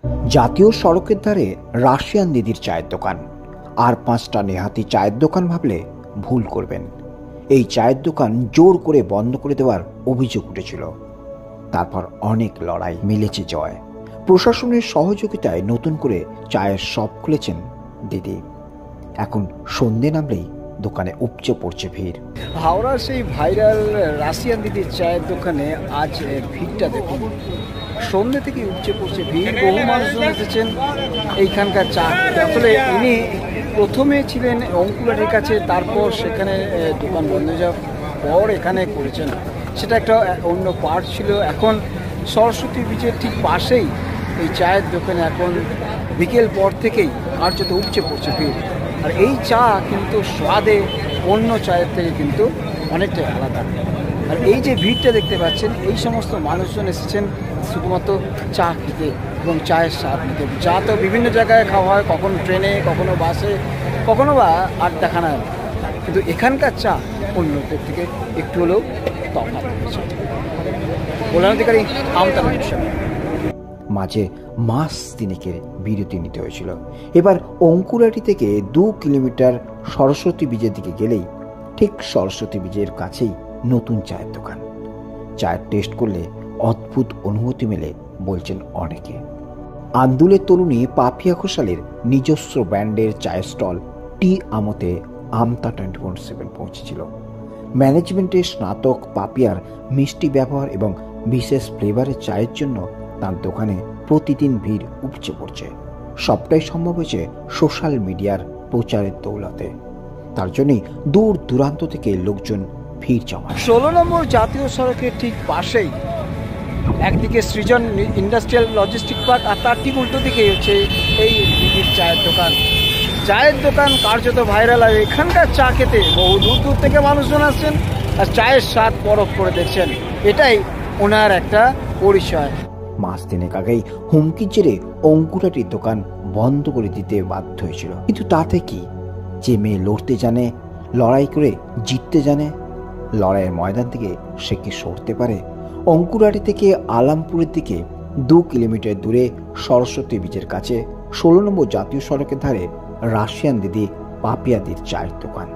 জাতীয় সড়কের ধারে রাশিয়ান দিদির চায়ের দোকান, আর 5টা নেহাতি চায়ের দোকান ভাবলে ভুল করবেন। এই চায়ের দোকান জোর করে বন্ধ করে দেওয়ার অভিযোগ উঠেছিল। তারপর অনেক লড়াই, মিলেছে জয়। প্রশাসনের সহযোগিতায় নতুন করে চায়ের শপ খুলেছেন দিদি। এখন সন্ধে নামলেই দোকানে উপচে পড়ছে ভিড়। হাওড়ার সেই ভাইরাল রাশিয়ান দিদির চায়ের দোকানে আজ ভিড়টা দেখুন, সন্ধ্যে থেকে উপচে পড়ছে ভিড়। বহু মানুষজন এসেছেন এইখানকার চা। আসলে ইনি প্রথমে ছিলেন অঙ্কুলাটির কাছে, তারপর সেখানে দোকান বন্ধ হয়ে যাওয়ার পর এখানে করেছেন, সেটা একটা অন্য পার্ট ছিল। এখন সরস্বতী বীজের ঠিক পাশেই এই চায়ের দোকানে এখন বিকেল পর থেকেই কার্যত উপচে পড়ছে ভিড়। আর এই চা কিন্তু স্বাদে অন্য চায়ের থেকে কিন্তু অনেকটাই আলাদা। আর এই যে ভিড়টা দেখতে পাচ্ছেন, এই সমস্ত মানুষজন এসেছেন শুধুমাত্র চা খেতে এবং চায়ের স্বাদ নিতে। চা তো বিভিন্ন জায়গায় খাওয়া হয়, কখনো ট্রেনে, কখনো বাসে, কখনো বা আড্ডাখানায়, কিন্তু এখানকার চা অন্যদের থেকে একটু হলেও তফাৎ হয়েছে। কল্যাণাধিকারী, আমতারা। মাঝে মাস তিনেকের বিরতি নিতে হয়েছিল। এবার অঙ্কুরাটি থেকে 2 কিলোমিটার সরস্বতী বীজের দিকে গেলেই ঠিক সরস্বতী বীজের কাছেই নতুন চায়ের দোকান। চায়ের টেস্ট করলে অদ্ভুত অনুভূতি মেলে বলছেন অনেকে। আন্দুলের তরুণী পাপিয়া ঘোষালের নিজস্ব ব্র্যান্ডের চায়ের স্টল টি আমতে আমতা 24/7 পৌঁছেছিল। ম্যানেজমেন্টের স্নাতক পাপিয়ার মিষ্টি ব্যবহার এবং বিশেষ ফ্লেভারের চায়ের জন্য তার দোকানে প্রতিদিন ভিড় উপচে পড়ছে। সবটাই সম্ভব হয়েছে সোশ্যাল মিডিয়ার প্রচারের দৌলতে। তার জন্যই দূর দূরান্ত থেকে লোকজন ভিড় জমায়। 16 নম্বর জাতীয় সড়কের ঠিক পাশেই একদিকে সৃজন ইন্ডাস্ট্রিয়াল লজিস্টিক পার্ক, আর তার ঠিক উল্টো দিকে হচ্ছে এই দিদির চায়ের দোকান। চায়ের দোকান কার্যত ভাইরাল। আর এখানকার চা খেতে বহু দূর দূর থেকে মানুষজন আসছেন আর চায়ের স্বাদ পরখ করে দেখছেন। এটাই ওনার একটা পরিচয়। মাস তিনেক আগেই হুমকির জেরে অঙ্কুরাটির দোকান বন্ধ করে দিতে বাধ্য হয়েছিল। কিন্তু তাতে কি, যে মেয়ে লড়তে জানে, লড়াই করে জিততে জানে, লড়াইয়ের ময়দান থেকে সে কি সরতে পারে? অঙ্কুরাটি থেকে আলামপুরের দিকে 2 কিলোমিটার দূরে সরস্বতী বীজের কাছে 16 নম্বর জাতীয় সড়কের ধারে রাশিয়ান দিদি পাপিয়াদির চায়ের দোকান,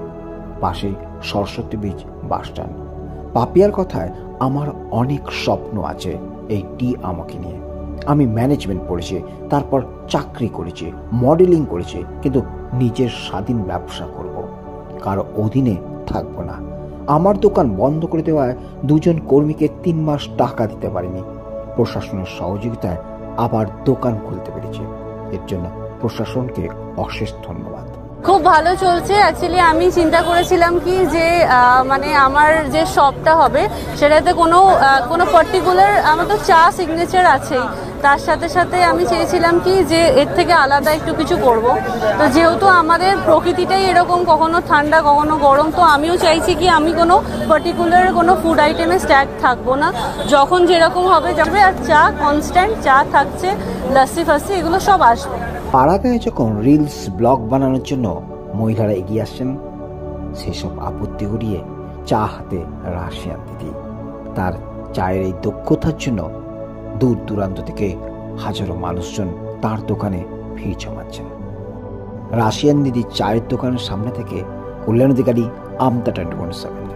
পাশে সরস্বতী বীজ বাসস্ট্যান্ড। পাপিয়ার কথায় আমার অনেক স্বপ্ন আছে এই টি আমাকে নিয়ে। আমি ম্যানেজমেন্ট পড়েছি, তারপর চাকরি করেছি, মডেলিং করেছি, কিন্তু নিজের স্বাধীন ব্যবসা করব, কারো অধীনে থাকবো না। আমার দোকান বন্ধ করে দেওয়ায় 2জন কর্মীকে 3 মাস টাকা দিতে পারিনি। প্রশাসনের সহযোগিতায় আবার দোকান খুলতে পেরেছি। এর জন্য প্রশাসনকে অশেষ ধন্যবাদ। খুব ভালো চলছে। অ্যাকচুয়ালি আমি চিন্তা করেছিলাম কি যে মানে আমার যে শপটা হবে সেটাতে কোনো পার্টিকুলার, আমার তো চা সিগনেচার আছেই, তার সাথে সাথে আমি চেয়েছিলাম কি যে এর থেকে আলাদা একটু কিছু করব। তো যেহেতু আমাদের প্রকৃতিটাই এরকম, কখনো ঠান্ডা কখনো গরম, তো আমিও চাইছি কি আমি কোনো পার্টিকুলার কোনো ফুড আইটেমে স্ট্যাক থাকবো না, যখন যেরকম হবে যাবে। আর চা কনস্ট্যান্ট চা থাকছে, লস্যি ফাস্সি এগুলো সব আসবে। পাড়াগাঁয়ে যখন রিলস ব্লগ বানানোর জন্য মহিলারা এগিয়ে আসছেন, সেসব আপত্তি উড়িয়ে চা হাতে রাশিয়ান দিদি। তার চায়ের এই দক্ষতার জন্য দূর দূরান্ত থেকে হাজারো মানুষজন তার দোকানে ভিড় জমাচ্ছেন। রাশিয়ান দিদির চায়ের দোকানের সামনে থেকে কল্যাণাধিকারী, আমতা 24/7।